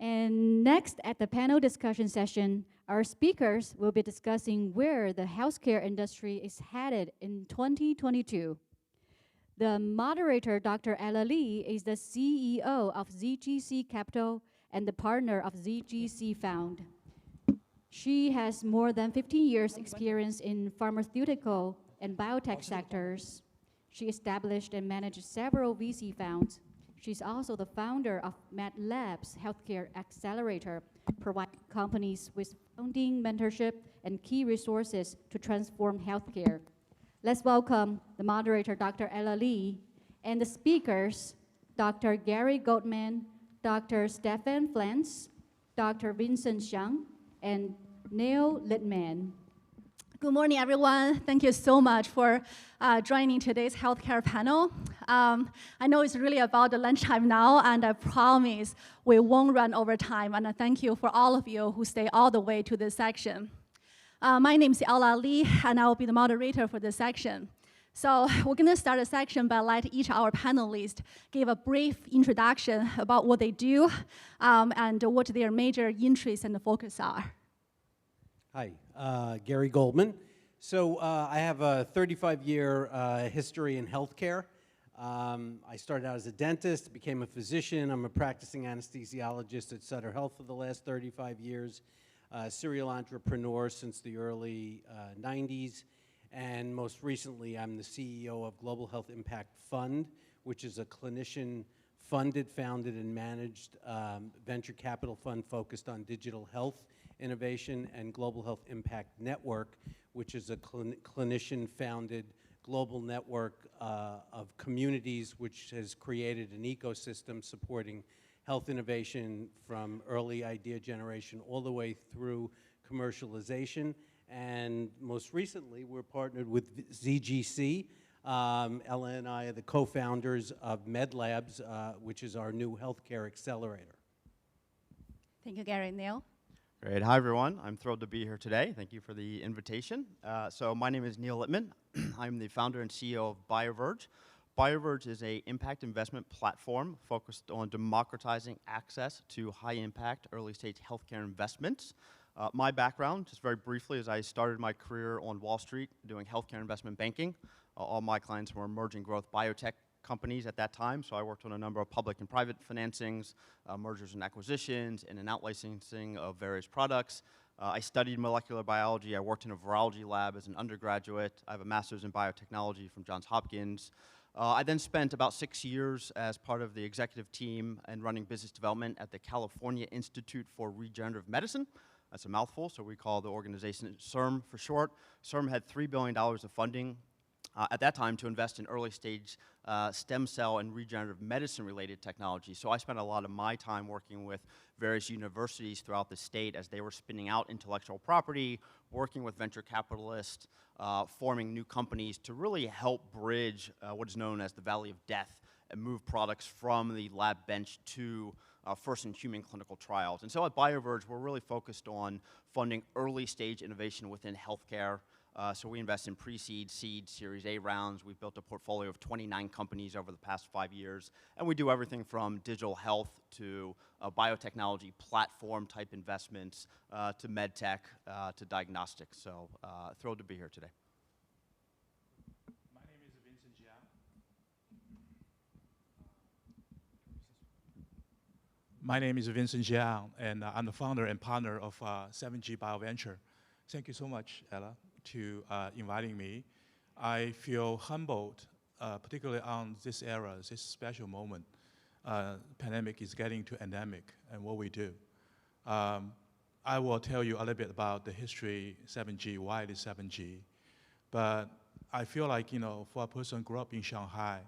And next, at the panel discussion session, our speakers will be discussing where the healthcare industry is headed in 2022. The moderator, Dr. Ella Lee, is the CEO of ZGC Capital and the partner of ZGC Found. She has more than 15 years experience in pharmaceutical and biotech sectors. She established and managed several VC funds. She's also the founder of MedLab's Healthcare Accelerator, providing companies with funding, mentorship, and key resources to transform healthcare. Let's welcome the moderator, Dr. Ella Lee, and the speakers, Dr. Gary Goldman, Dr. Stefan Pflanz, Dr. Vincent Xiang, and Neil Littman. Good morning, everyone. Thank you so much for joining today's healthcare panel. I know it's really about the lunchtime now, and I promise we won't run over time. And I thank you for all of you who stay all the way to this section. My name is Ella Lee, and I will be the moderator for this section. So we're going to start a section by letting each of our panelists give a brief introduction about what they do and what their major interests and focus are. Hi, Gary Goldman. So I have a 35-year history in healthcare. I started out as a dentist, became a physician. I'm a practicing anesthesiologist at Sutter Health for the last 35 years, serial entrepreneur since the early 90s, and most recently I'm the CEO of Global Health Impact Fund, which is a clinician-funded, founded, and managed venture capital fund focused on digital health innovation, and Global Health Impact Network, which is a clinician-founded global network of communities which has created an ecosystem supporting health innovation from early idea generation all the way through commercialization. And most recently, we're partnered with ZGC. Ella and I are the co-founders of MedLabs, which is our new healthcare accelerator. Thank you, Gary. Neil? Great. Hi, everyone. I'm thrilled to be here today. Thank you for the invitation. So my name is Neil Littman. I'm the founder and CEO of BioVerge. BioVerge is an impact investment platform focused on democratizing access to high-impact, early-stage healthcare investments. My background, just very briefly, is I started my career on Wall Street doing healthcare investment banking. All my clients were emerging growth biotech companies at that time, so I worked on a number of public and private financings, mergers and acquisitions, and an out-licensing of various products. I studied molecular biology. I worked in a virology lab as an undergraduate. I have a master's in biotechnology from Johns Hopkins. I then spent about 6 years as part of the executive team and running business development at the California Institute for Regenerative Medicine. That's a mouthful, so we call the organization CIRM for short. CIRM had $3 billion of funding at that time to invest in early stage stem cell and regenerative medicine related technology. So I spent a lot of my time working with various universities throughout the state as they were spinning out intellectual property, working with venture capitalists, forming new companies to really help bridge what is known as the valley of death and move products from the lab bench to first in human clinical trials. And so at BioVerge, we're really focused on funding early stage innovation within healthcare. So we invest in pre-seed, seed, Series A rounds. We've built a portfolio of 29 companies over the past 5 years. And we do everything from digital health to biotechnology platform type investments to med tech to diagnostics. So thrilled to be here today. My name is Vincent Xiang. My name is Vincent Xiang, and I'm the founder and partner of 7G BioVenture. Thank you so much, Ella, to inviting me. I feel humbled, particularly on this era, this special moment. Pandemic is getting to endemic and what we do. I will tell you a little bit about the history 7G, why it is 7G. But I feel like, for a person who grew up in Shanghai,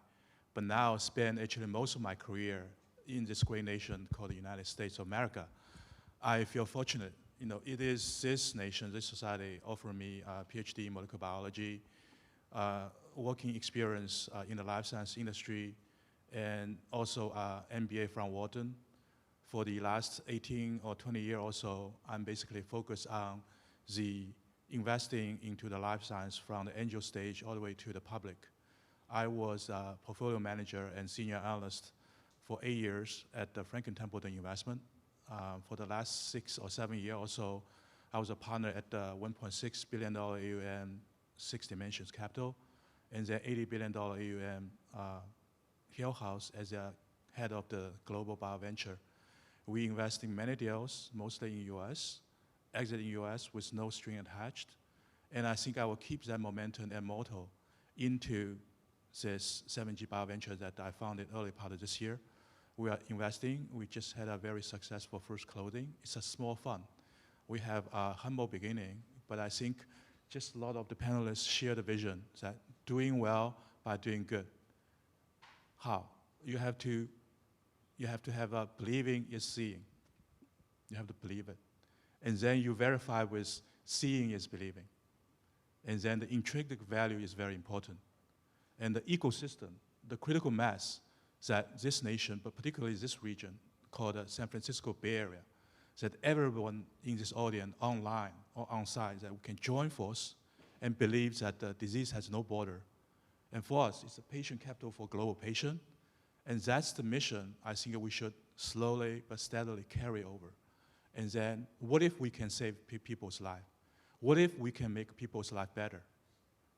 but now spend actually most of my career in this great nation called the United States of America, I feel fortunate. It is this nation, this society offering me a PhD in molecular biology, working experience in the life science industry, and also MBA from Wharton. For the last 18 or 20 years or so, I'm basically focused on the investing into the life science from the angel stage all the way to the public. I was a portfolio manager and senior analyst for 8 years at the Franklin Templeton Investment, For the last 6 or 7 years or so, I was a partner at the $1.6 billion AUM, 6 Dimensions Capital, and the $80 billion AUM Hill House as a head of the global BioVenture. We invest in many deals, mostly in US, exiting US with no string attached. And I think I will keep that momentum and motto into this 7G BioVenture that I founded early part of this year. We are investing. We just had a very successful first closing. It's a small fund. We have a humble beginning, but I think just a lot of the panelists share the vision that doing well by doing good. How? You have to have a believing is seeing. You have to believe it. And then you verify with seeing is believing. And then the intrinsic value is very important. And the ecosystem, the critical mass that this nation, but particularly this region, called the San Francisco Bay Area, that everyone in this audience, online or on-site, that we can join force and believe that the disease has no border. And for us, it's a patient capital for global patient. And that's the mission I think we should slowly but steadily carry over. And then what if we can save people's life? What if we can make people's life better?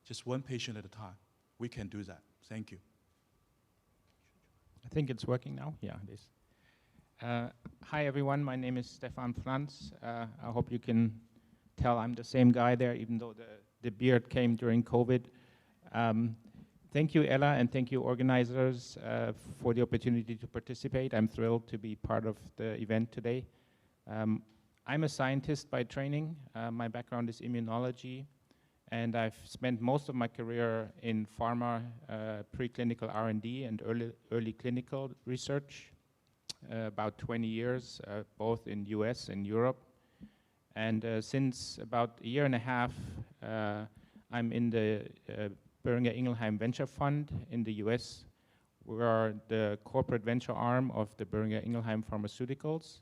Just one patient at a time. We can do that. Thank you. I think it's working now. Yeah, it is. Hi, everyone. My name is Stefan Pflanz. I hope you can tell I'm the same guy there, even though the beard came during COVID. Thank you, Ella, and thank you, organizers, for the opportunity to participate. I'm thrilled to be part of the event today. I'm a scientist by training. My background is immunology, and I've spent most of my career in pharma, preclinical R&D, and early clinical research, about 20 years, both in US and Europe. And since about a year and a half, I'm in the Boehringer-Ingelheim Venture Fund in the US. We are the corporate venture arm of the Boehringer-Ingelheim Pharmaceuticals.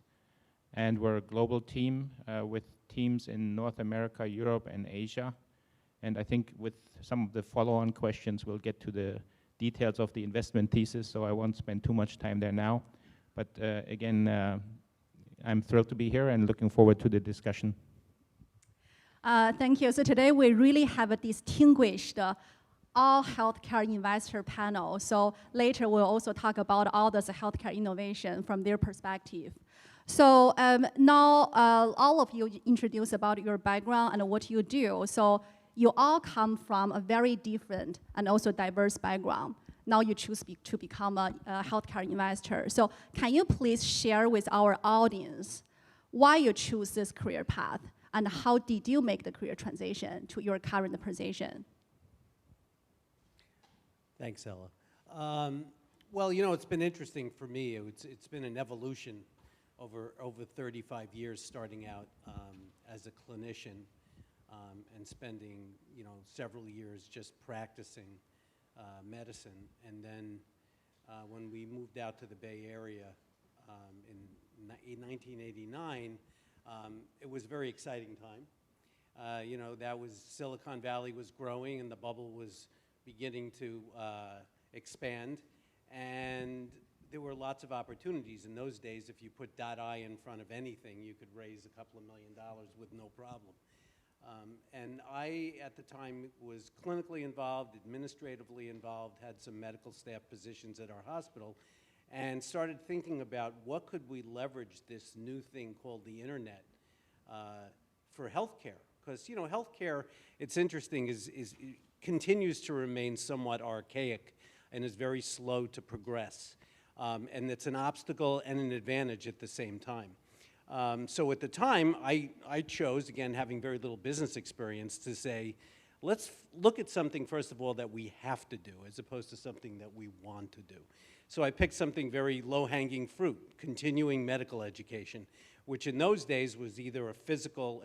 And we're a global team with teams in North America, Europe, and Asia. And I think with some of the follow-on questions, we'll get to the details of the investment thesis, so I won't spend too much time there now. But again, I'm thrilled to be here and looking forward to the discussion. Thank you. So today we really have a distinguished all healthcare investor panel. So later we'll also talk about all this healthcare innovation from their perspective. So now all of you introduce about your background and what you do. So you all come from a very different and also diverse background. Now you choose to become a healthcare investor. So can you please share with our audience why you choose this career path and how did you make the career transition to your current position? Thanks, Ella. Well, you know, it's been interesting for me. It's been an evolution over 35 years, starting out as a clinician and spending, you know, several years just practicing medicine. And then when we moved out to the Bay Area in 1989, it was a very exciting time. You know, that was Silicon Valley was growing and the bubble was beginning to expand. And there were lots of opportunities. In those days, if you put .I in front of anything, you could raise a couple of $1 million with no problem. And I, at the time, was clinically involved, administratively involved, had some medical staff positions at our hospital, and started thinking about what could we leverage this new thing called the internet for healthcare. Because, you know, healthcare, it's interesting, continues to remain somewhat archaic and is very slow to progress. And it's an obstacle and an advantage at the same time. So at the time, I chose, again, having very little business experience, to say, let's look at something, first of all, that we have to do, as opposed to something that we want to do. So I picked something very low-hanging fruit, continuing medical education, which in those days was either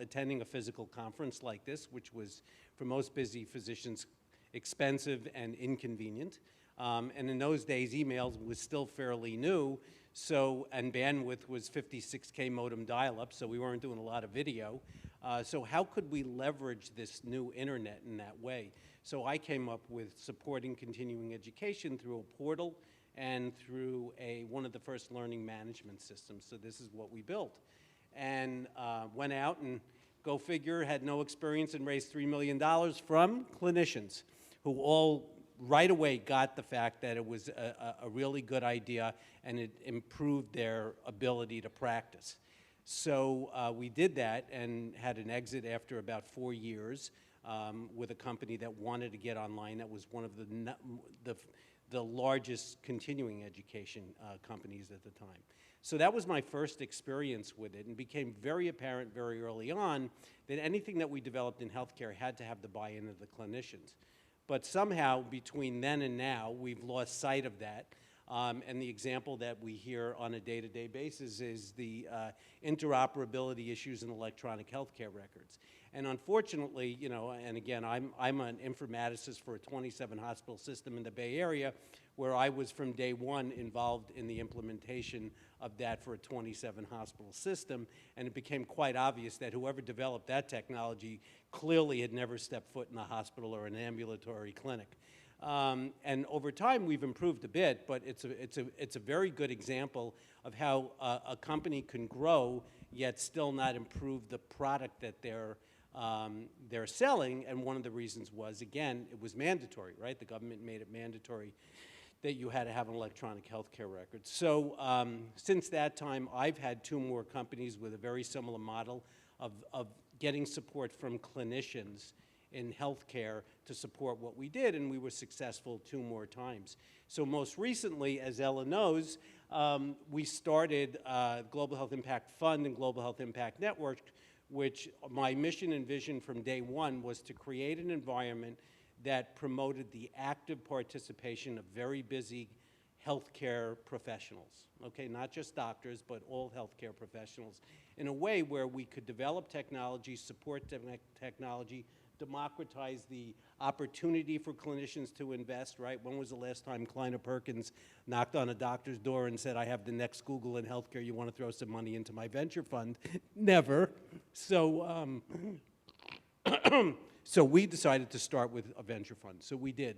attending a physical conference like this, which was, for most busy physicians, expensive and inconvenient. And in those days, emails was still fairly new, and bandwidth was 56K modem dial-up, so we weren't doing a lot of video. So how could we leverage this new internet in that way? So I came up with supporting continuing education through a portal and through one of the first learning management systems. So this is what we built. And went out and, go figure, had no experience and raised $3 million from clinicians who all right away got the fact that it was a really good idea and it improved their ability to practice. So we did that and had an exit after about 4 years with a company that wanted to get online. That was one of the largest continuing education companies at the time. So that was my first experience with it, and became very apparent very early on that anything that we developed in healthcare had to have the buy-in of the clinicians. But somehow, between then and now, we've lost sight of that. And the example that we hear on a day-to-day basis is the interoperability issues in electronic healthcare records. And unfortunately, you know, and again, I'm an informaticist for a 27-hospital system in the Bay Area, where I was from day one involved in the implementation of that for a 27-hospital system, and it became quite obvious that whoever developed that technology clearly had never stepped foot in a hospital or an ambulatory clinic. And over time, we've improved a bit, but it's a very good example of how a company can grow, yet still not improve the product that they're selling. And one of the reasons was, again, it was mandatory, right? The government made it mandatory that you had to have an electronic healthcare record. So since that time, I've had 2 more companies with a very similar model of getting support from clinicians in healthcare to support what we did, and we were successful 2 more times. So most recently, as Ella knows, we started Global Health Impact Fund and Global Health Impact Network, which my mission and vision from day one was to create an environment that promoted the active participation of very busy healthcare professionals, okay, not just doctors, but all healthcare professionals, in a way where we could develop technology, support technology, democratize the opportunity for clinicians to invest, right? When was the last time Kleiner Perkins knocked on a doctor's door and said, I have the next Google in healthcare, you want to throw some money into my venture fund? Never. So, so we decided to start with a venture fund. So we did.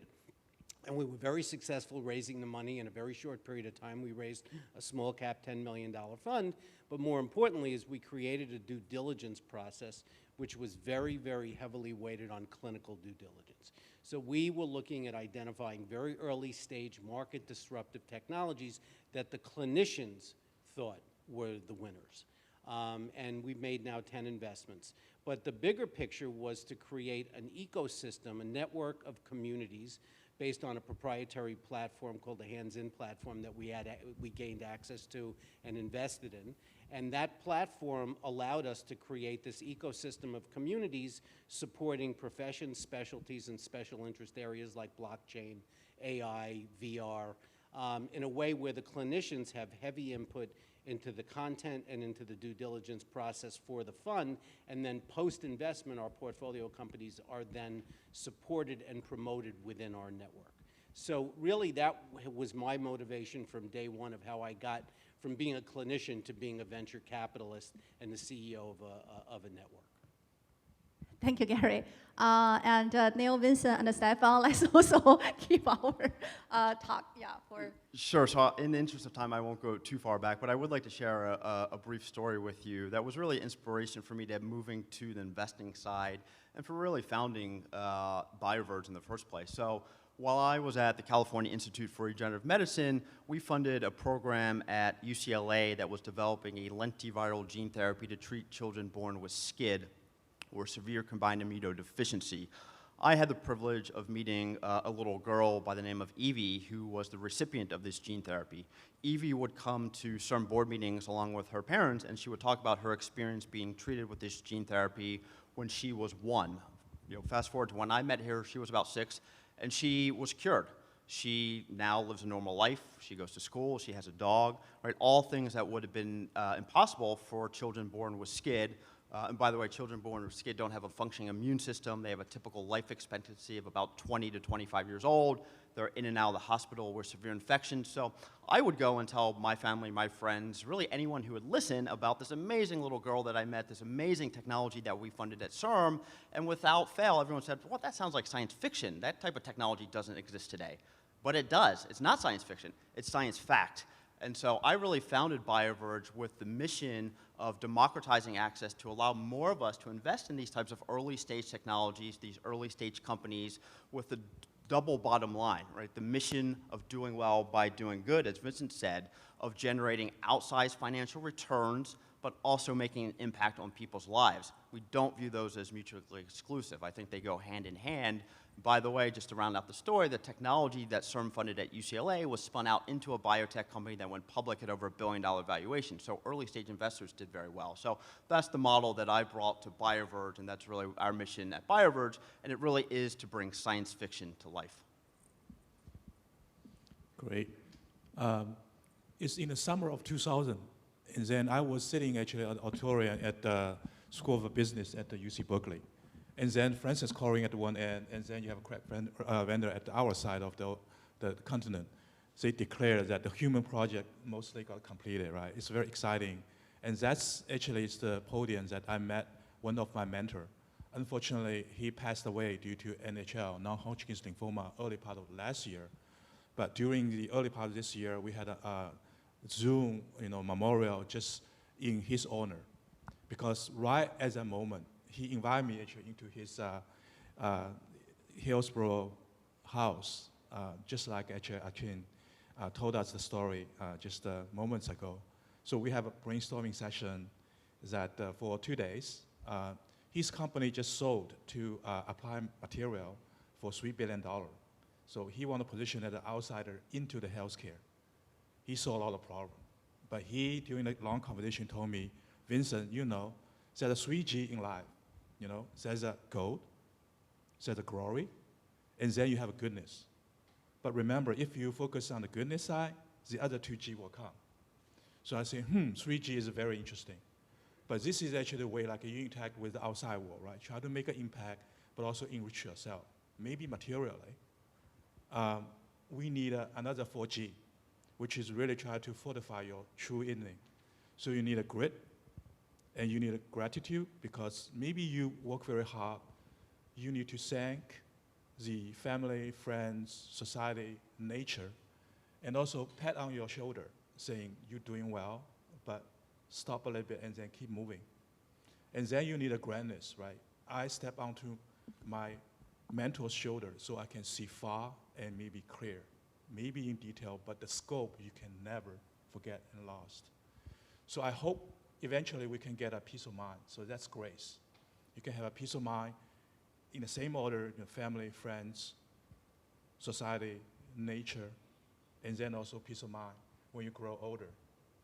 And we were very successful raising the money in a very short period of time. We raised a small cap $10 million fund, but more importantly is we created a due diligence process which was very, very heavily weighted on clinical due diligence. So we were looking at identifying very early stage market disruptive technologies that the clinicians thought were the winners. And we've made now 10 investments. But the bigger picture was to create an ecosystem, a network of communities based on a proprietary platform called the Hands-In platform that we gained access to and invested in. And that platform allowed us to create this ecosystem of communities supporting professions, specialties, and special interest areas like blockchain, AI, VR, in a way where the clinicians have heavy input into the content and into the due diligence process for the fund, and then post-investment, our portfolio companies are then supported and promoted within our network. So really that was my motivation from day one of how I got from being a clinician to being a venture capitalist and the CEO of a network. Thank you, Gary. And Neil, Vincent, and Stefan, let's also keep our talk. Yeah, for Sure. So in the interest of time, I won't go too far back, but I would like to share a brief story with you that was really inspiration for me to moving to the investing side and for really founding Bioverge in the first place. So while I was at the California Institute for Regenerative Medicine, we funded a program at UCLA that was developing a lentiviral gene therapy to treat children born with SCID, or severe combined immunodeficiency. I had the privilege of meeting a little girl by the name of Evie, who was the recipient of this gene therapy. Evie would come to certain board meetings along with her parents, and she would talk about her experience being treated with this gene therapy when she was 1. You know, fast forward to when I met her, she was about 6, and she was cured. She now lives a normal life. She goes to school. She has a dog, right? All things that would have been impossible for children born with SCID. And by the way, children born with SCID don't have a functioning immune system. They have a typical life expectancy of about 20 to 25 years old. They're in and out of the hospital with severe infections. So I would go and tell my family, my friends, really anyone who would listen about this amazing little girl that I met, this amazing technology that we funded at CERM. And without fail, everyone said, well, that sounds like science fiction. That type of technology doesn't exist today. But it does. It's not science fiction. It's science fact. And so I really founded BioVerge with the mission of democratizing access to allow more of us to invest in these types of early stage technologies, these early stage companies with the double bottom line, right? The mission of doing well by doing good, as Vincent said, of generating outsized financial returns, but also making an impact on people's lives. We don't view those as mutually exclusive. I think they go hand in hand. By the way, just to round out the story, the technology that CERN funded at UCLA was spun out into a biotech company that went public at over $1 billion valuation. So early stage investors did very well. So that's the model that I brought to BioVerge, and that's really our mission at BioVerge, and it really is to bring science fiction to life. Great. It's in the summer of 2000, and then I was sitting actually at the auditorium at the School of Business at the UC Berkeley. And then Francis calling at one end, and then you have a crack vendor at our side of the continent. They declare that the human project mostly got completed, right? It's very exciting. And that's actually the podium that I met one of my mentors. Unfortunately, he passed away due to NHL, non-Hodgkin's lymphoma, early part of last year. But during the early part of this year, we had a Zoom memorial just in his honor. Because right at that moment, he invited me actually into his Hillsborough house, just like actually Akin told us the story just moments ago. So we have a brainstorming session that for 2 days, his company just sold to Applied Material for $3 billion. So he wanted to position as an outsider into the healthcare. He saw a lot of problems. But he, during the long conversation, told me, Vincent, there's a 3G in life. There's a gold, there's a glory, and then you have a goodness. But remember, if you focus on the goodness side, the other 2G will come. So I say, 3G is very interesting. But this is actually the way like you interact with the outside world, right? Try to make an impact, but also enrich yourself, maybe materially. We need another 4G, which is really try to fortify your true inning. So you need a grit, and you need a gratitude, because maybe you work very hard. You need to thank the family, friends, society, nature, and also pat on your shoulder, saying you're doing well, but stop a little bit and then keep moving. And then you need a grandness, right? I step onto my mentor's shoulder so I can see far and maybe clear, maybe in detail, but the scope you can never forget and lost. So I hope eventually we can get a peace of mind. So that's grace. You can have a peace of mind in the same order, family, friends, society, nature, and then also peace of mind when you grow older.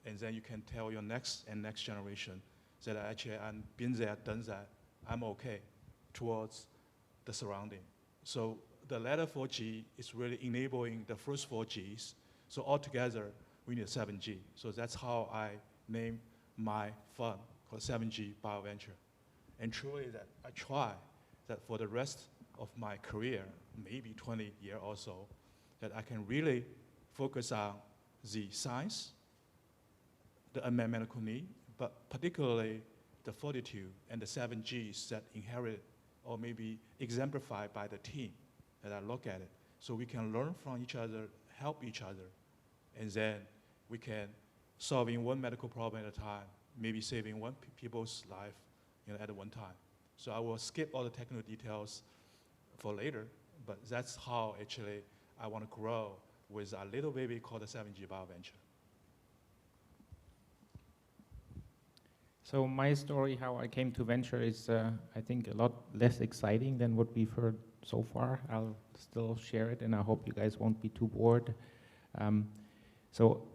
And then you can tell your next generation that actually I've been there, done that, I'm okay towards the surrounding. So the latter 4G is really enabling the first 4Gs. So altogether, we need a 7G. So that's how I name my fund called 7G BioVenture. And truly that I try that for the rest of my career, maybe 20 years or so, that I can really focus on the science, the unmet medical need, but particularly the fortitude and the 7Gs that inherit or maybe exemplified by the team that I look at it. So we can learn from each other, help each other, and then we can solving one medical problem at a time, maybe saving one people's life at one time. So I will skip all the technical details for later, but that's how actually I want to grow with a little baby called the 7G BioVenture. So my story, how I came to venture, is I think a lot less exciting than what we've heard so far. I'll still share it, and I hope you guys won't be too bored. So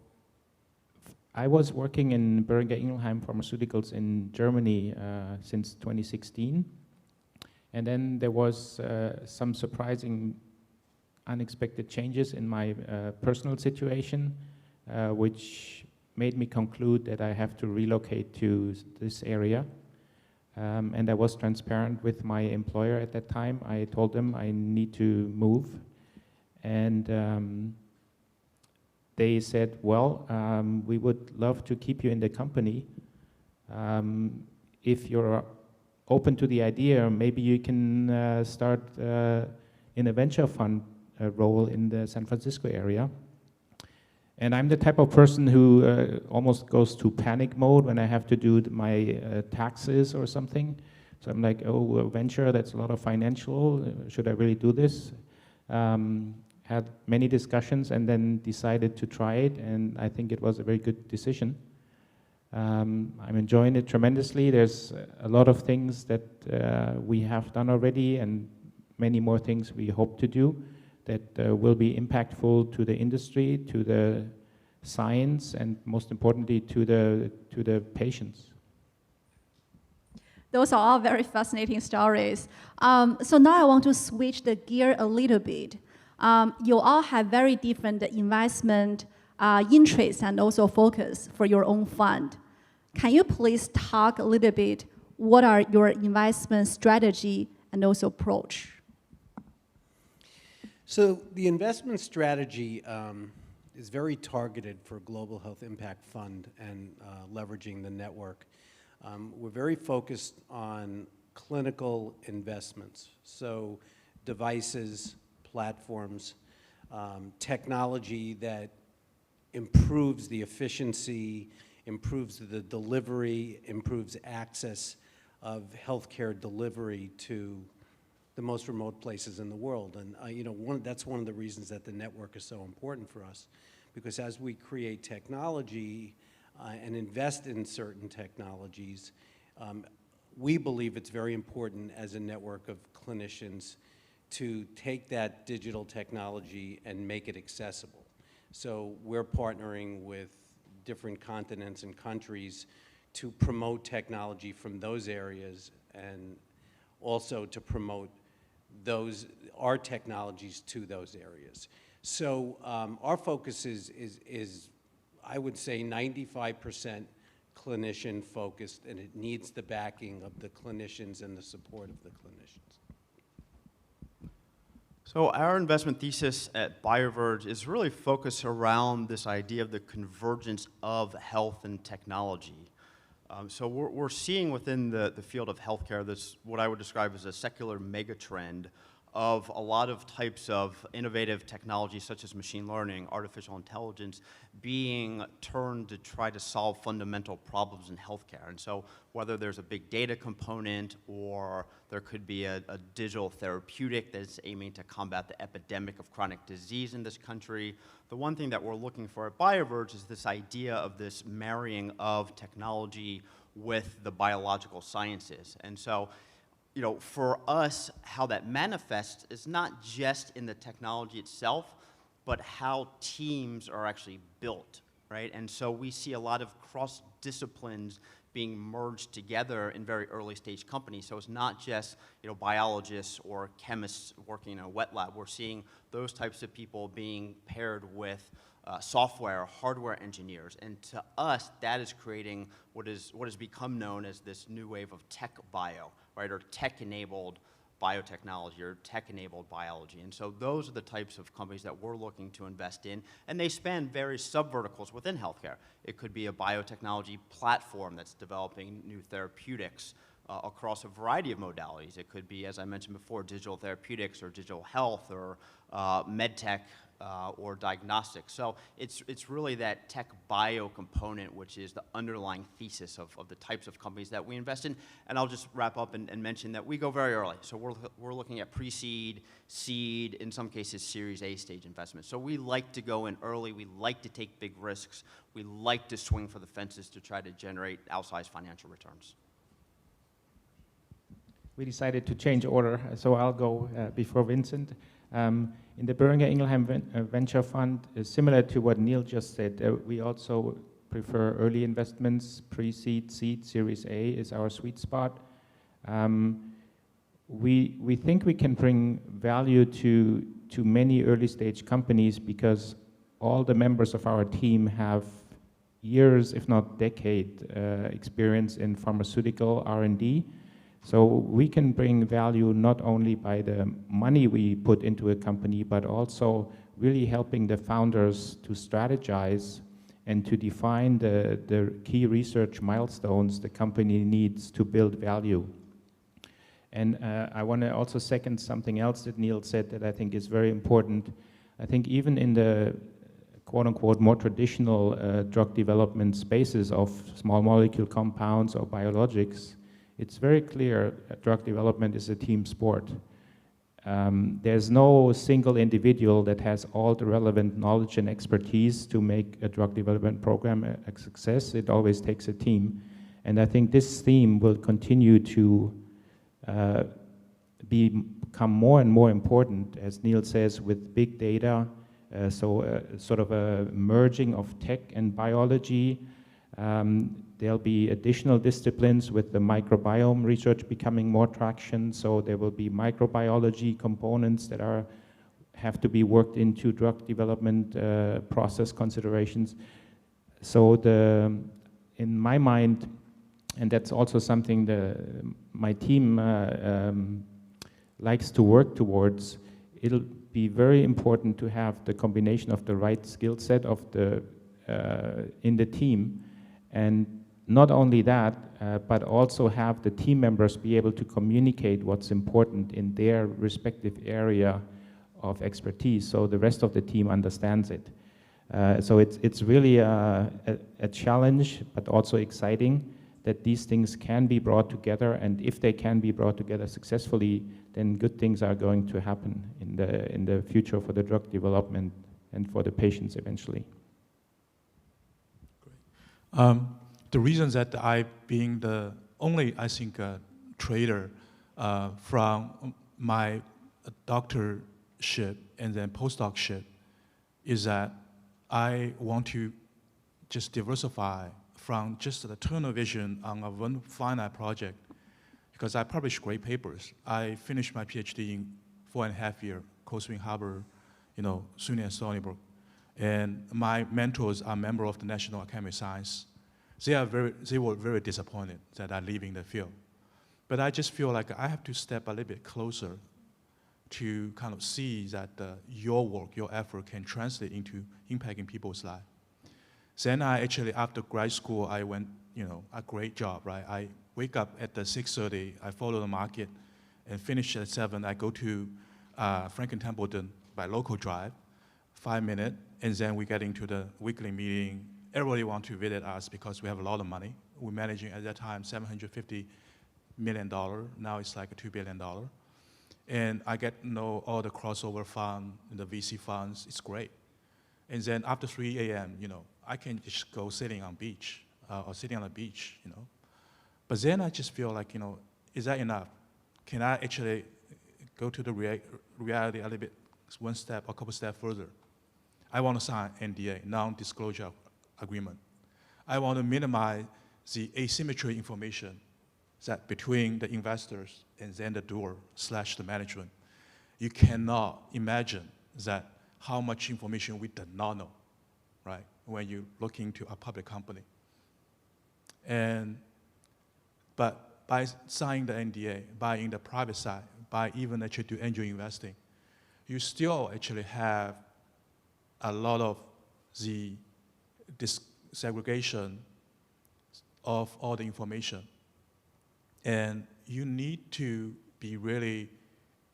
I was working in Boehringer-Ingelheim Pharmaceuticals in Germany since 2016. And then there was some surprising, unexpected changes in my personal situation, which made me conclude that I have to relocate to this area. And I was transparent with my employer at that time. I told them I need to move. And they said, well, we would love to keep you in the company. If you're open to the idea, maybe you can start in a venture fund role in the San Francisco area. And I'm the type of person who almost goes to panic mode when I have to do my taxes or something. So I'm like, oh, venture, that's a lot of financial. Should I really do this? Had many discussions and then decided to try it, and I think it was a very good decision. I'm enjoying it tremendously. There's a lot of things that we have done already and many more things we hope to do that will be impactful to the industry, to the science, and most importantly, to the patients. Those are all very fascinating stories. So now I want to switch the gear a little bit. You all have very different investment interests and also focus for your own fund. Can you please talk a little bit, what are your investment strategy and also approach? So the investment strategy is very targeted for Global Health Impact Fund and leveraging the network. We're very focused on clinical investments, so devices, platforms, technology that improves the efficiency, improves the delivery, improves access of healthcare delivery to the most remote places in the world. And that's one of the reasons that the network is so important for us, because as we create technology and invest in certain technologies, we believe it's very important as a network of clinicians to take that digital technology and make it accessible. So we're partnering with different continents and countries to promote technology from those areas and also to promote our technologies to those areas. So our focus is, I would say, 95% clinician focused, and it needs the backing of the clinicians and the support of the clinicians. So our investment thesis at BioVerge is really focused around this idea of the convergence of health and technology. So we're seeing within the field of healthcare this, what I would describe as a secular megatrend of a lot of types of innovative technologies such as machine learning, artificial intelligence, being turned to try to solve fundamental problems in healthcare. And so whether there's a big data component or there could be a digital therapeutic that's aiming to combat the epidemic of chronic disease in this country, the one thing that we're looking for at BioVerge is this idea of this marrying of technology with the biological sciences. And so, for us, how that manifests is not just in the technology itself, but how teams are actually built, right? And so we see a lot of cross disciplines being merged together in very early stage companies. So it's not just biologists or chemists working in a wet lab. We're seeing those types of people being paired with software, hardware engineers, and to us, that is creating what has become known as this new wave of tech bio, right, or tech-enabled biotechnology or tech-enabled biology. And so those are the types of companies that we're looking to invest in, and they span various sub-verticals within healthcare. It could be a biotechnology platform that's developing new therapeutics across a variety of modalities. It could be, as I mentioned before, digital therapeutics or digital health or med tech or diagnostics. So it's really that tech bio component, which is the underlying thesis of the types of companies that we invest in. And I'll just wrap up and mention that we go very early. So we're looking at pre-seed, seed, in some cases Series A stage investments. So we like to go in early. We like to take big risks. We like to swing for the fences to try to generate outsized financial returns. We decided to change order, so I'll go before Vincent. In the Boehringer-Ingelheim Venture Fund, similar to what Neil just said, we also prefer early investments, pre-seed, seed, Series A is our sweet spot. We think we can bring value to many early stage companies because all the members of our team have years, if not decade, experience in pharmaceutical R&D. So we can bring value not only by the money we put into a company, but also really helping the founders to strategize and to define the key research milestones the company needs to build value. And I want to also second something else that Neil said that I think is very important. I think even in the quote-unquote more traditional drug development spaces of small molecule compounds or biologics, it's very clear that drug development is a team sport. There's no single individual that has all the relevant knowledge and expertise to make a drug development program a success. It always takes a team. And I think this theme will continue to become more and more important, as Neil says, with big data, sort of a merging of tech and biology. There'll be additional disciplines with the microbiome research becoming more traction, so there will be microbiology components that have to be worked into drug development process considerations. So in my mind, and that's also something my team likes to work towards, it'll be very important to have the combination of the right skill set in the team, and not only that, but also have the team members be able to communicate what's important in their respective area of expertise, so the rest of the team understands it. So it's really a challenge, but also exciting that these things can be brought together, and if they can be brought together successfully, then good things are going to happen in the future for the drug development and for the patients eventually. Great. The reason that I, being the only, I think, trader from my doctorship and then postdocship, is that I want to just diversify from just the tunnel vision on a one finite project, because I publish great papers. I finished my PhD in 4.5 years, Cold Spring Harbor, SUNY and Stony Brook. And my mentors are members of the National Academy of Science. They were very disappointed that I'm leaving the field. But I just feel like I have to step a little bit closer to kind of see that your work, your effort can translate into impacting people's lives. Then I actually, after grad school, I went, a great job, right? I wake up at the 6:30, I follow the market, and finish at 7. I go to Franklin Templeton by local drive, 5 minutes, and then we get into the weekly meeting. Everybody wants to visit us because we have a lot of money. We're managing at that time $750 million. Now it's like $2 billion. And I get to know all the crossover fund, the VC funds. It's great. And then after 3 a.m., I can just go sitting on beach or sitting on the beach, But then I just feel like, is that enough? Can I actually go to the reality a little bit, one step, a couple steps further? I want to sign NDA, non-disclosure agreement. I want to minimize the asymmetry information that between the investors and then the doer / the management. You cannot imagine that how much information we did not know, right? When you look into a public company. But by signing the NDA, by in the private side, by even actually do angel investing, you still actually have a lot of the segregation of all the information. And you need to be really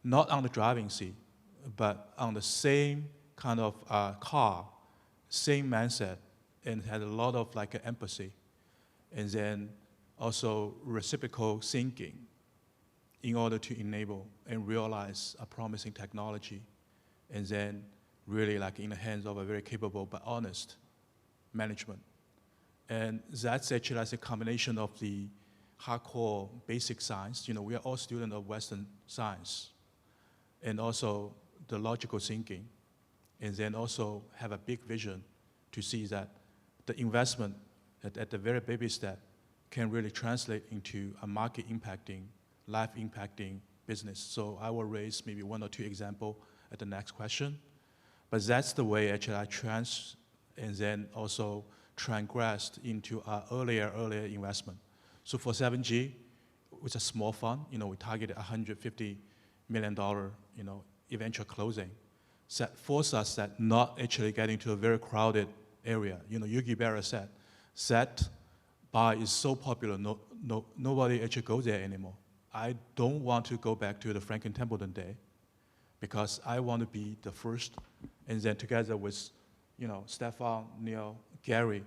not on the driving seat, but on the same kind of car, same mindset, and had a lot of empathy. And then also reciprocal thinking in order to enable and realize a promising technology, and then really in the hands of a very capable but honest management. And that's actually a combination of the hardcore basic science. We are all students of Western science, and also the logical thinking, and then also have a big vision to see that the investment at the very baby step can really translate into a market impacting, life impacting business. So I will raise maybe 1 or 2 examples at the next question. But that's the way actually I and then also transgressed into our earlier investment. So for 7G, with a small fund, we targeted $150 million, eventual closing. That forced us that not actually getting to a very crowded area. Yogi Berra said, that bar is so popular, nobody actually goes there anymore. I don't want to go back to the Franklin Templeton day because I want to be the first, and then together with, Stefan, Neil, Gary,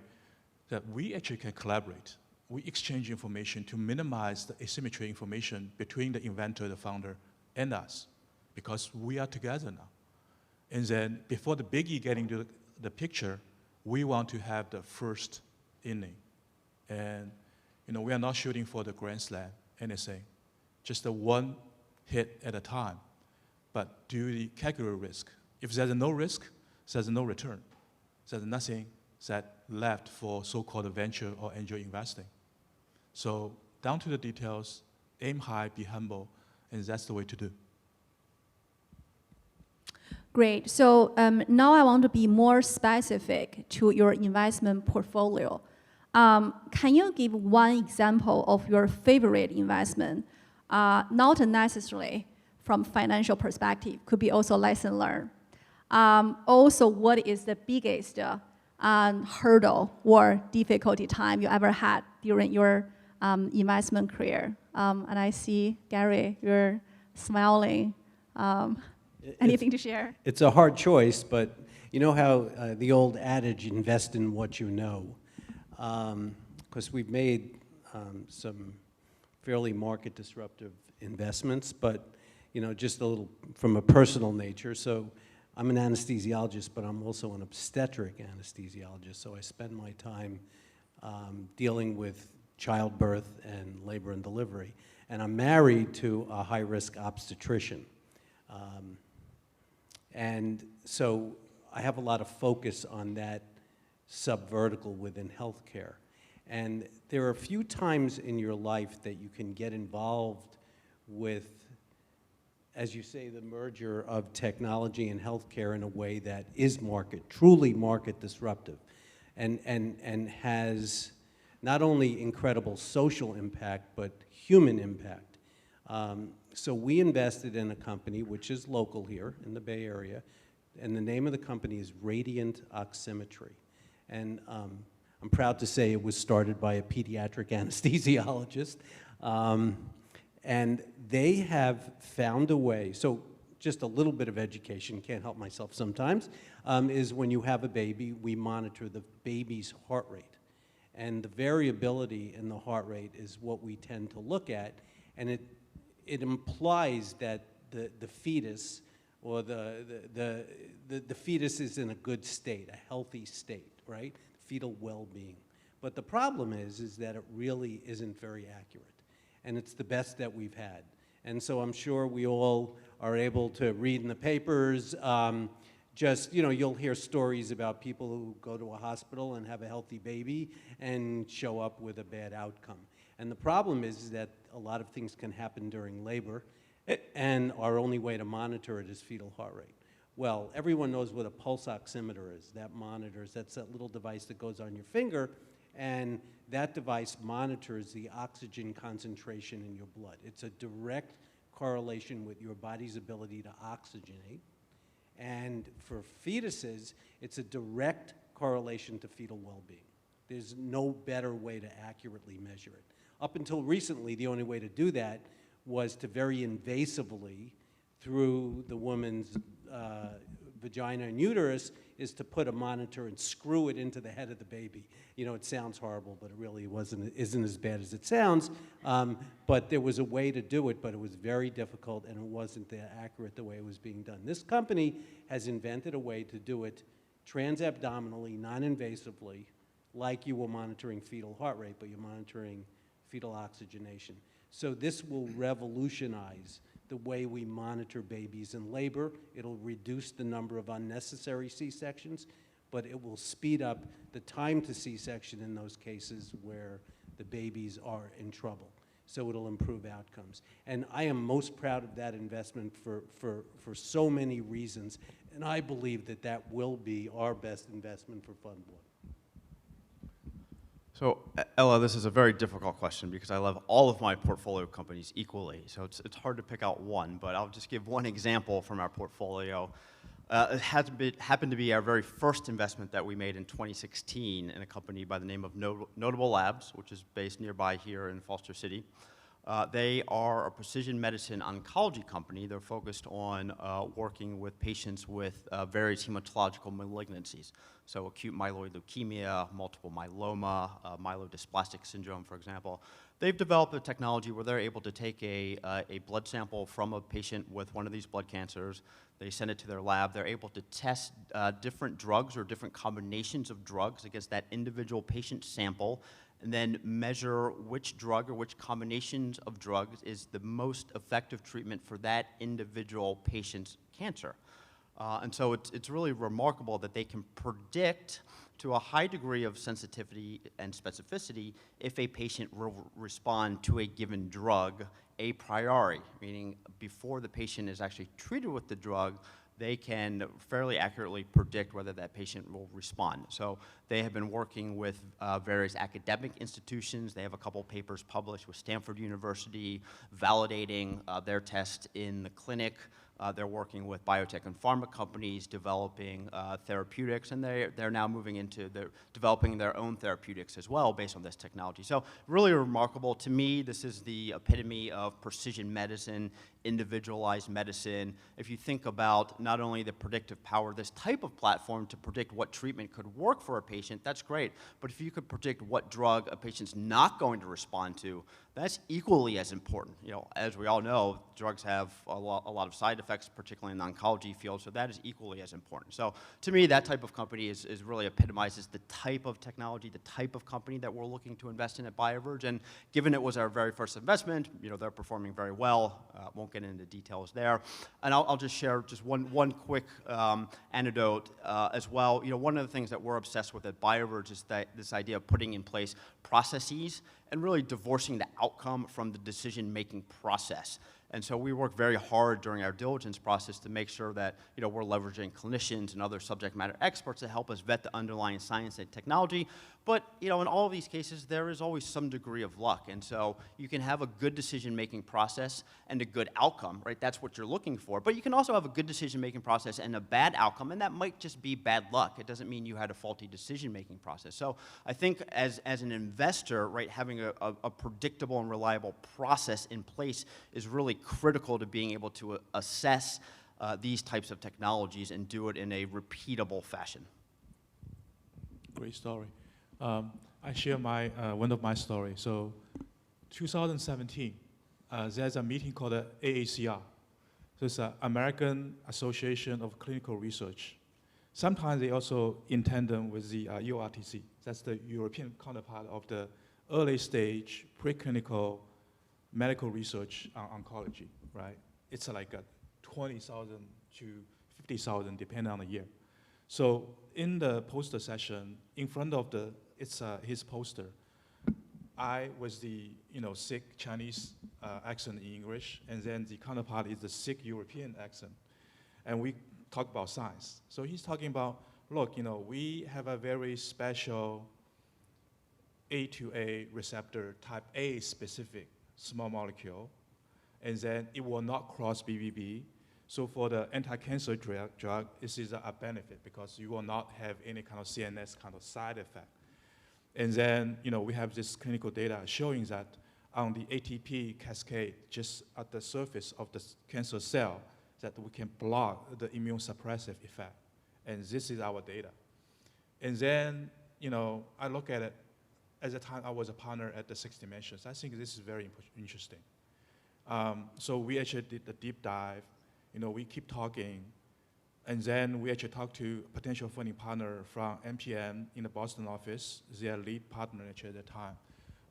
that we actually can collaborate. We exchange information to minimize the asymmetry information between the inventor, the founder, and us, because we are together now. And then before the biggie get into the picture, we want to have the first inning. And we are not shooting for the grand slam, anything, just the one hit at a time. But do the calculate risk. If there's no risk, there's no return. There's nothing that left for so-called venture or angel investing. So down to the details, aim high, be humble, and that's the way to do. Great. So now I want to be more specific to your investment portfolio. Can you give one example of your favorite investment? Not necessarily from financial perspective, could be also lesson learned. Also, what is the biggest hurdle or difficulty time you ever had during your investment career? And I see, Gary, you're smiling. Anything to share? It's a hard choice, but you know how the old adage, invest in what you know. Because we've made some fairly market disruptive investments, but just a little from a personal nature. So I'm an anesthesiologist, but I'm also an obstetric anesthesiologist. So I spend my time dealing with childbirth and labor and delivery. And I'm married to a high-risk obstetrician. And so I have a lot of focus on that subvertical within healthcare. And there are a few times in your life that you can get involved with, as you say, the merger of technology and healthcare in a way that is truly market disruptive, and has not only incredible social impact, but human impact. So we invested in a company which is local here in the Bay Area, and the name of the company is Radiant Oximetry. And I'm proud to say it was started by a pediatric anesthesiologist. And they have found a way, so just a little bit of education, can't help myself sometimes, is when you have a baby, we monitor the baby's heart rate. And the variability in the heart rate is what we tend to look at, and it implies that the fetus or the fetus is in a good state, a healthy state, right? Fetal well-being. But the problem is that it really isn't very accurate. And it's the best that we've had. And so I'm sure we all are able to read in the papers, you'll hear stories about people who go to a hospital and have a healthy baby and show up with a bad outcome. And the problem is that a lot of things can happen during labor, and our only way to monitor it is fetal heart rate. Well, everyone knows what a pulse oximeter is. That's that little device that goes on your finger, and that device monitors the oxygen concentration in your blood. It's a direct correlation with your body's ability to oxygenate. And for fetuses, it's a direct correlation to fetal well-being. There's no better way to accurately measure it. Up until recently, the only way to do that was to very invasively, through the woman's vagina and uterus, is to put a monitor and screw it into the head of the baby. It sounds horrible, but it really isn't as bad as it sounds. But there was a way to do it, but it was very difficult, and it wasn't that accurate the way it was being done. This company has invented a way to do it transabdominally, non-invasively, like you were monitoring fetal heart rate, but you're monitoring fetal oxygenation. So this will revolutionize the way we monitor babies in labor. It'll reduce the number of unnecessary C-sections, but it will speed up the time to C-section in those cases where the babies are in trouble. So it'll improve outcomes. And I am most proud of that investment for so many reasons, and I believe that that will be our best investment for Fund 1. So, Ella, this is a very difficult question because I love all of my portfolio companies equally. So it's hard to pick out one, but I'll just give one example from our portfolio. It happened to be our very first investment that we made in 2016 in a company by the name of Notable Labs, which is based nearby here in Foster City. They are a precision medicine oncology company. They're focused on working with patients with various hematological malignancies. So acute myeloid leukemia, multiple myeloma, myelodysplastic syndrome, for example. They've developed a technology where they're able to take a blood sample from a patient with one of these blood cancers. They send it to their lab. They're able to test different drugs or different combinations of drugs against that individual patient sample, and then measure which drug or which combinations of drugs is the most effective treatment for that individual patient's cancer. And so it's really remarkable that they can predict to a high degree of sensitivity and specificity if a patient will respond to a given drug a priori, meaning before the patient is actually treated with the drug, they can fairly accurately predict whether that patient will respond. So they have been working with various academic institutions. They have a couple papers published with Stanford University validating their test in the clinic. They're working with biotech and pharma companies developing therapeutics, and they're now moving into developing their own therapeutics as well based on this technology. So really remarkable. To me, this is the epitome of precision medicine, individualized medicine. If you think about not only the predictive power of this type of platform to predict what treatment could work for a patient, that's great. But if you could predict what drug a patient's not going to respond to, that's equally as important. You know, as we all know, drugs have a lot of side effects, particularly in the oncology field, so that is equally as important. So to me, that type of company is really epitomizes the type of technology, the type of company that we're looking to invest in at BioVerge. And given it was our very first investment, you know, they're performing very well. Won't get into details there. And I'll just share just one quick anecdote as well. You know, one of the things that we're obsessed with at BioVerge is this idea of putting in place processes and really divorcing the outcome from the decision-making process. And so we work very hard during our diligence process to make sure that, you know, we're leveraging clinicians and other subject matter experts to help us vet the underlying science and technology. But, you know, in all of these cases, there is always some degree of luck. And so you can have a good decision-making process and a good outcome, right? That's what you're looking for. But you can also have a good decision-making process and a bad outcome, and that might just be bad luck. It doesn't mean you had a faulty decision-making process. So I think as an investor, right, having a predictable and reliable process in place is really critical to being able to assess these types of technologies and do it in a repeatable fashion. Great story. I share one of my stories. So 2017, there's a meeting called the AACR. So it's the American Association of Clinical Research. Sometimes they also in tandem with the EORTC. That's the European counterpart of the early stage preclinical medical research on oncology, right? It's like 20,000 to 50,000, depending on the year. So in the poster session, in front of his poster, I was the sick Chinese accent in English, and then the counterpart is the sick European accent, and we talk about science. So he's talking about, look, we have a very special A2A receptor, type A specific small molecule, and then it will not cross BBB. So for the anti-cancer drug, this is a benefit because you will not have any kind of CNS kind of side effect. And then, we have this clinical data showing that on the ATP cascade just at the surface of the cancer cell, that we can block the immune suppressive effect. And this is our data. And then, I look at it, at the time I was a partner at the 6 Dimensions. I think this is very interesting. So we actually did the deep dive. We keep talking, and then we actually talked to potential funding partner from MPN in the Boston office, their lead partner actually at the time,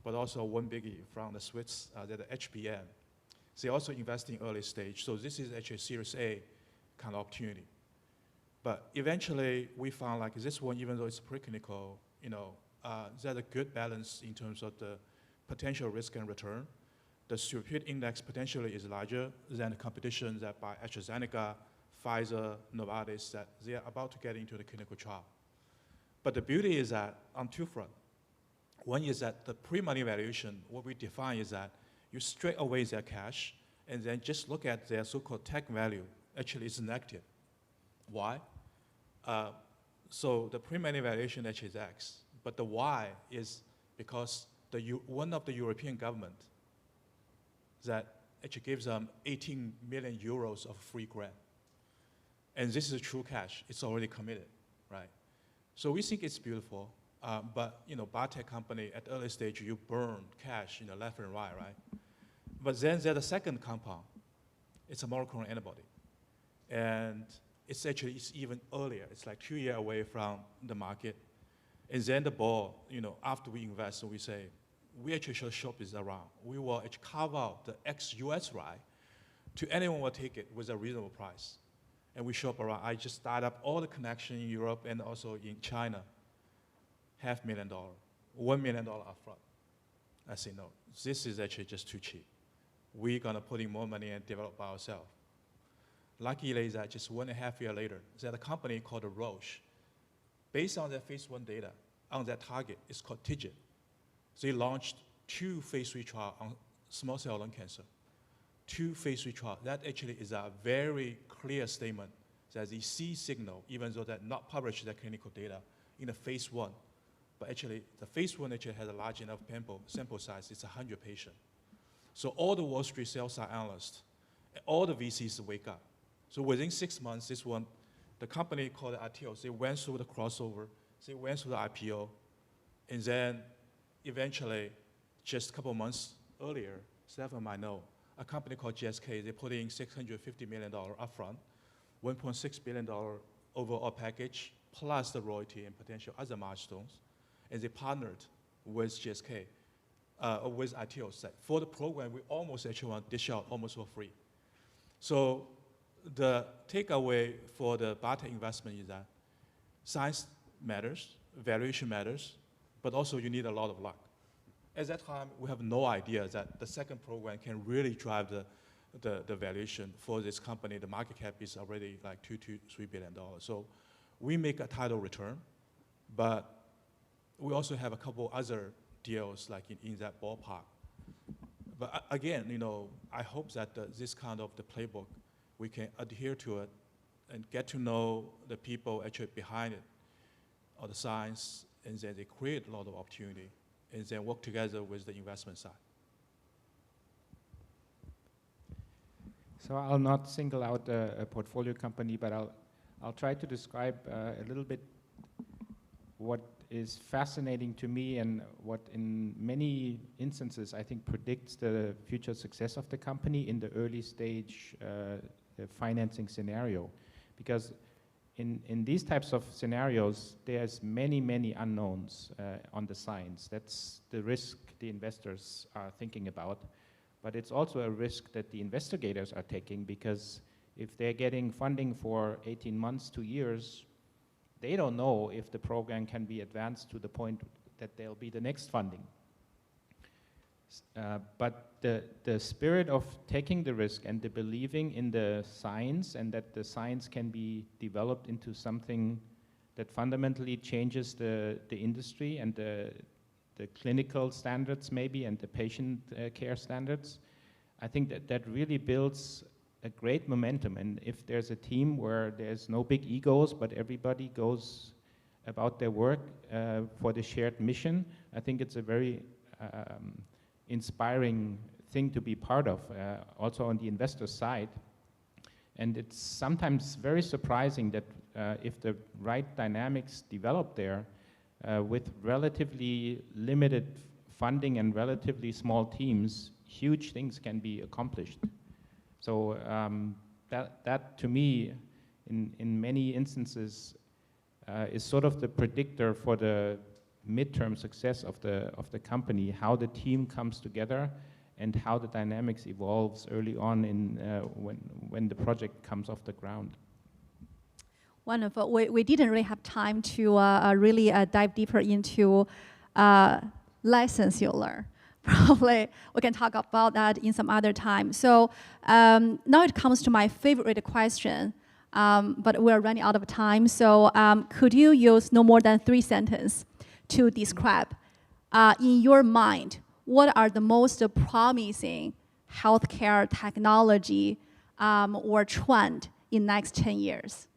but also one biggie from the Swiss, they're the HBN. They also invest in early stage, so this is actually Series A kind of opportunity. But eventually, we found like this one, even though it's preclinical, there's a good balance in terms of the potential risk and return. The therapeutic index potentially is larger than the competition that by AstraZeneca, Pfizer, Novartis, that they are about to get into the clinical trial. But the beauty is that on two fronts. One is that the pre-money valuation, what we define is that you straight away their cash, and then just look at their so-called tech value, actually is negative. Why? So the pre-money valuation actually is X, but the why is because one of the European government that actually gives them 18 million euros of free grant. And this is true cash. It's already committed, right? So we think it's beautiful, but biotech company at early stage, you burn cash left and right? But then there's a second compound. It's a monoclonal antibody. And it's even earlier. It's like 2 years away from the market. And then the ball, after we invest, so we say, we actually should shop this around. We will actually carve out the ex-US right to anyone will take it with a reasonable price. And we shop around. I just started up all the connection in Europe and also in China. $500,000, $1 million upfront. I say, no, this is actually just too cheap. We're gonna put in more money and develop by ourselves. Luckily, that just 1.5 years later, there's a company called Roche. Based on their phase 1 data, on that target, it's called TIGIT. They launched 2 phase 3 trials on small cell lung cancer. 2 phase 3 trials. That actually is a very clear statement that they see signal, even though they're not published their clinical data in the phase 1. But actually, the phase 1 actually has a large enough sample size. It's 100 patients. So all the Wall Street sell-side analysts, all the VCs wake up. So within 6 months, the company called Artios, they went through the crossover, they went through the IPO, and then eventually, just a couple months earlier, Stefan might know, a company called GSK, they put in $650 million upfront, $1.6 billion overall package, plus the royalty and potential other milestones, and they partnered with GSK, with Artios. For the program, we almost actually want to dish out almost for free. So the takeaway for the biotech investment is that science matters, valuation matters, but also you need a lot of luck. At that time, we have no idea that the second program can really drive the valuation for this company. The market cap is already like $2 to $3 billion. So we make a title return, but we also have a couple other deals like in that ballpark. But again, I hope that this kind of the playbook, we can adhere to it and get to know the people actually behind it, or the science, and then they create a lot of opportunity, and then work together with the investment side. So I'll not single out a portfolio company, but I'll try to describe a little bit what is fascinating to me and what in many instances I think predicts the future success of the company in the early stage financing scenario. Because in these types of scenarios, there's many unknowns on the science. That's the risk the investors are thinking about. But it's also a risk that the investigators are taking, because if they're getting funding for 18 months, 2 years, they don't know if the program can be advanced to the point that there'll be the next funding. But the spirit of taking the risk and the believing in the science, and that the science can be developed into something that fundamentally changes the industry and the clinical standards maybe, and the patient care standards, I think that really builds a great momentum. And if there's a team where there's no big egos, but everybody goes about their work for the shared mission, I think it's a very inspiring thing to be part of, also on the investor side. And it's sometimes very surprising that if the right dynamics develop there, with relatively limited funding and relatively small teams, huge things can be accomplished. So that to me, in many instances, is sort of the predictor for the midterm success of the company, how the team comes together and how the dynamics evolves early on in when the project comes off the ground. Wonderful. We didn't really have time to really dive deeper into lessons you learn. Probably we can talk about that in some other time. So now it comes to my favorite question, but we're running out of time. So could you use no more than 3 sentences to describe, in your mind, what are the most promising healthcare technology or trend in next 10 years?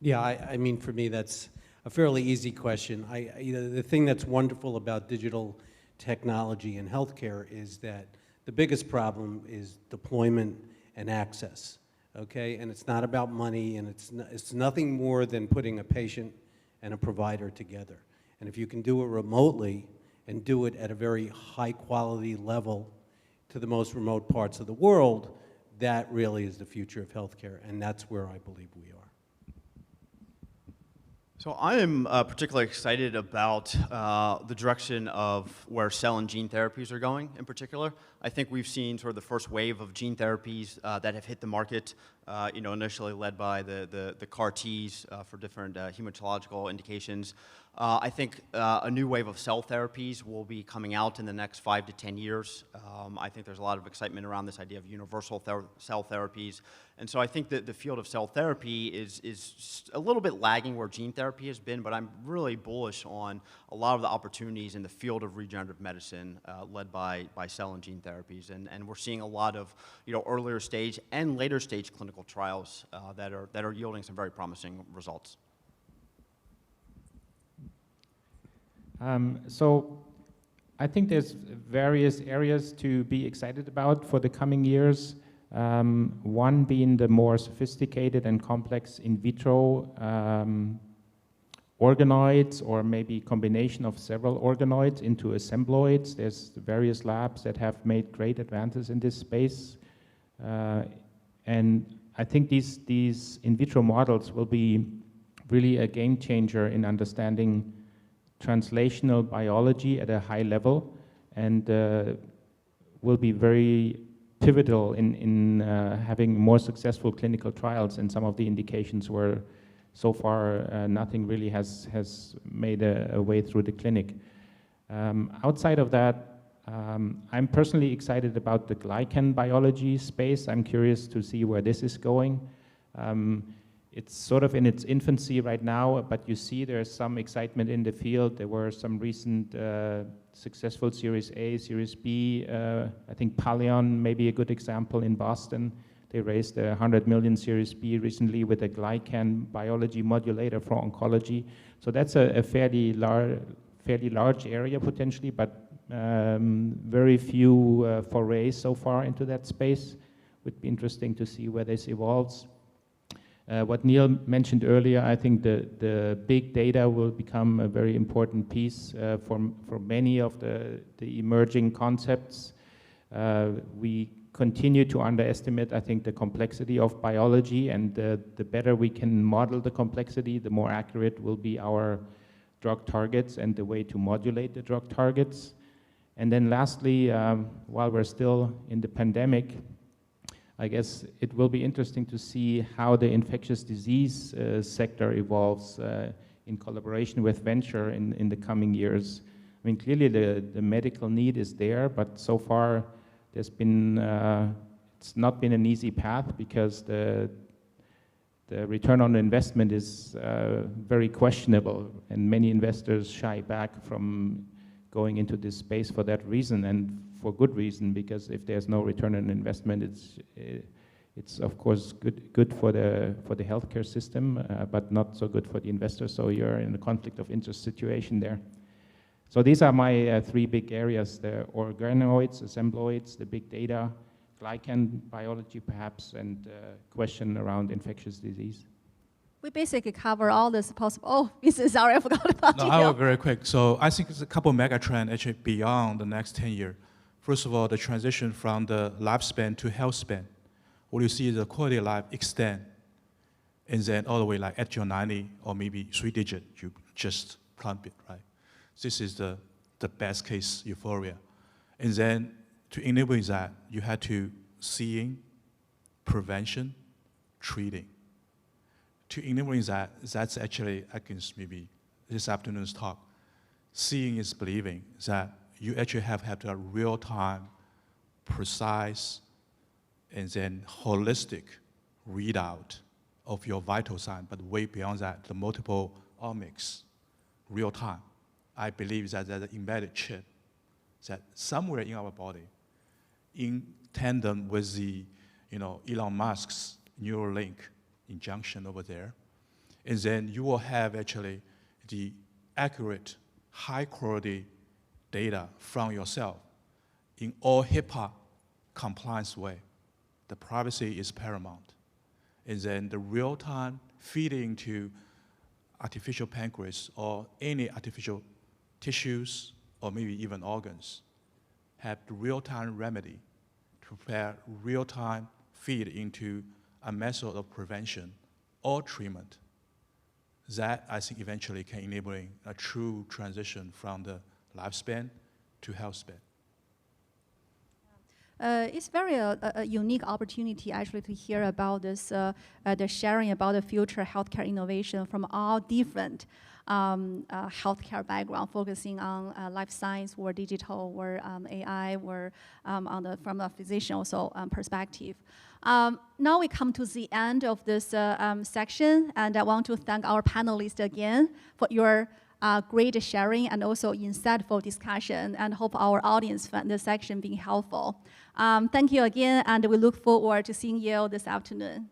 Yeah, I mean, for me, that's a fairly easy question. The thing that's wonderful about digital technology in healthcare is that The biggest problem is deployment and access, okay? And it's not about money, and it's nothing more than putting a patient and a provider together. And if you can do it remotely and do it at a very high quality level to the most remote parts of the world, that really is the future of healthcare, and that's where I believe we are. So I am particularly excited about the direction of where cell and gene therapies are going in particular. I think we've seen sort of the first wave of gene therapies that have hit the market, initially led by the CAR Ts for different hematological indications. I think a new wave of cell therapies will be coming out in the next 5 to 10 years. I think there's a lot of excitement around this idea of universal cell therapies. And so I think that the field of cell therapy is a little bit lagging where gene therapy has been, but I'm really bullish on a lot of the opportunities in the field of regenerative medicine led by cell and gene therapies. And we're seeing a lot of earlier stage and later stage clinical trials that are yielding some very promising results. So I think there's various areas to be excited about for the coming years. One being the more sophisticated and complex in vitro organoids, or maybe combination of several organoids into assembloids. There's various labs that have made great advances in this space. And I think these in vitro models will be really a game changer in understanding translational biology at a high level, and will be very pivotal in having more successful clinical trials in some of the indications where so far nothing really has made a way through the clinic. Outside of that, I'm personally excited about the glycan biology space. I'm curious to see where this is going. It's sort of in its infancy right now, but you see there's some excitement in the field. There were some recent successful Series A, Series B. I think Paleon may be a good example in Boston. They raised a $100 million Series B recently with a glycan biology modulator for oncology. So that's a fairly large area potentially, but very few forays so far into that space. Would be interesting to see where this evolves. What Neil mentioned earlier, I think the big data will become a very important piece for many of the emerging concepts. We continue to underestimate, I think, the complexity of biology, and the better we can model the complexity, the more accurate will be our drug targets and the way to modulate the drug targets. And then lastly, while we're still in the pandemic, I guess it will be interesting to see how the infectious disease sector evolves in collaboration with venture in the coming years. I mean, clearly the medical need is there, but so far there's been, it's not been an easy path because the return on investment is very questionable, and many investors shy back from going into this space for that reason, and for good reason, because if there's no return on investment, it's of course good for the healthcare system, but not so good for the investors. So you're in a conflict of interest situation there. So these are my three big areas: the organoids, assembloids, the big data, glycan biology perhaps, and question around infectious disease. We basically cover all this possible. Oh, Vincent, sorry, I forgot about you. No, I will very quick. So I think there's a couple of mega trends actually beyond the next 10 years. First of all, the transition from the lifespan to health span. What you see is the quality of life extend, and then all the way like at your 90 or maybe 3 digit, you just plump it, right? This is the best case euphoria. And then to enable that, you had to seeing, prevention, treating. To enable that, that's actually, against maybe this afternoon's talk. Seeing is believing, that you actually have a real-time, precise, and then holistic readout of your vital sign, but way beyond that, the multiple omics, real-time. I believe that there's an embedded chip that somewhere in our body, in tandem with the Elon Musk's Neuralink injunction over there, and then you will have actually the accurate, high-quality data from yourself in all HIPAA compliance way. The privacy is paramount. And then the real-time feeding to artificial pancreas or any artificial tissues or maybe even organs have the real-time remedy to prepare real-time feed into a method of prevention or treatment. That, I think, eventually can enable a true transition from the lifespan to health span. It's very a unique opportunity actually to hear about this, the sharing about the future healthcare innovation from all different healthcare background, focusing on life science or digital or AI or from a physician also perspective. Now we come to the end of this section, and I want to thank our panelists again for your great sharing and also insightful discussion, and hope our audience found this section being helpful. Thank you again, and we look forward to seeing you this afternoon.